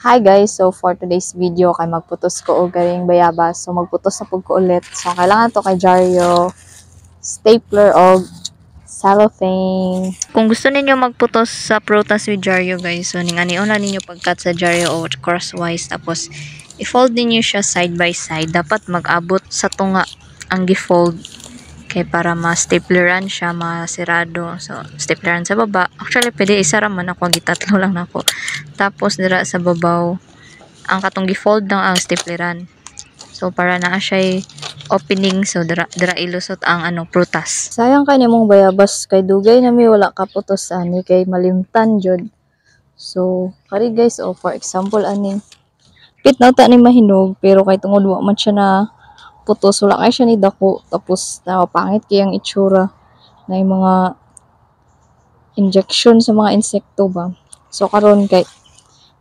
Hi guys, so for today's video kay magputos ko og galing bayabas. So magputos na pud ko ulit. So kailangan to kay Jaryo, stapler og cellophane. Kung gusto ninyo magputos sa prutas with Jaryo guys, so ning-anion na ninyo pagkat sa Jaryo o crosswise tapos i-fold ninyo siya side by side. Dapat mag-abot sa tunga ang gi-fold kay para ma-stapleran siya, masirado. So, stapleran sa baba. Actually, pwede isa raman ako, gitatlo lang nako. Tapos, dira sa babaw, ang katong gi-fold lang ang stapleran. So, para naa siya opening, so dira ilusot ang prutas. Sayang kay nimong bayabas, kay dugay na mi wala kaputos ani, kay malimtan jud. So, kari guys, for example, ani, pit na ta ni mahinog, pero kay tungod wa man siya na putos, wala kay siya ni dako, tapos pangit kayang itsura na yung mga injection sa mga insekto ba. So karon kay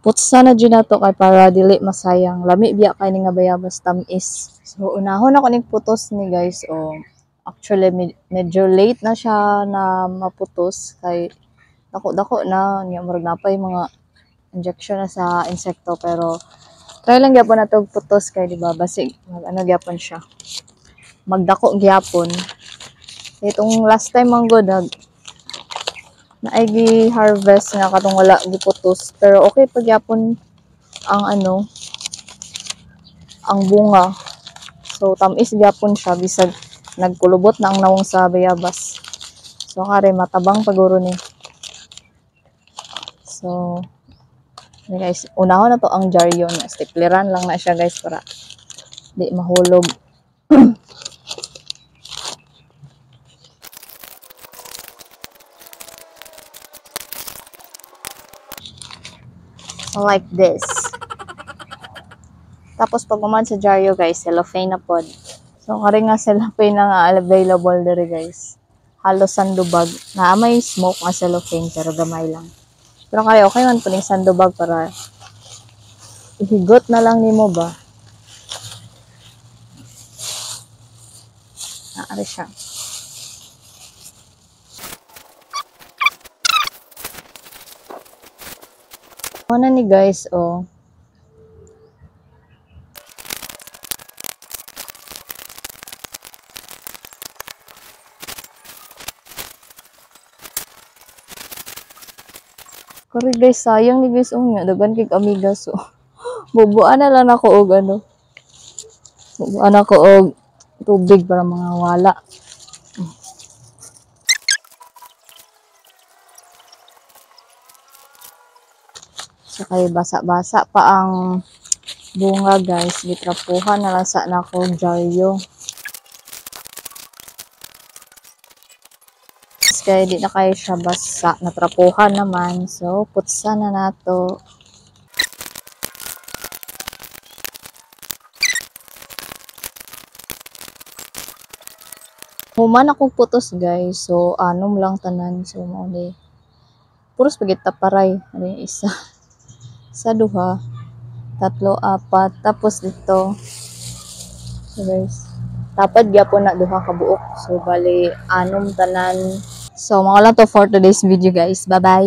putsa na dyan nato kay para dili masayang, lami biya kay ni nga bayabas tamis. So unahon ako ning putos ni guys. Actually medyo late na siya na maputos kay dako na niya murag napay mga injection na sa insekto, pero try lang gyapon nato putos kay di ba basig gyapon siya, magdako gyapon. Itong last time man gud naay gi-harvest nga katong wala giputos, pero okay pa gyapon ang ang bunga. So tamis gyapon siya bisag nagkulubot na ang nawong sa bayabas. So kare matabang paguro ni. So guys, unahon na to ang Jaryo na stapleran lang na siya guys para di mahulog. So like this. Tapos pag uman sa Jaryo guys, cellophane na pod. So kare nga cellophane na nga available dere guys. Halos sandubag. Na may smoke nga cellophane pero gamay lang. Pero kaya okay man po ning sandubag para ihigot na lang nimo ba. Naari siya. Ano ni guys, Kari guys, sayang ni guys unya, dagan kay amiga so. Bubuan na lang ako og bubuan ako og tubig para mga wala. So kay basa-basa pa ang bunga guys, gitrapuhan na lang sa nako Jaryo. Kaya di na kayo siya basa, natrapuhan naman. So, putsa na nato. Human akong putos guys. So, anom lang tanan. So, mauli. Puros pagita paray. Ano yung isa? Sa duha. Tatlo, apat. Tapos dito. So guys. Tapad gyapon na duha ka buok. So, bali, anom tanan. So, mga lang to for today's video guys. Bye-bye!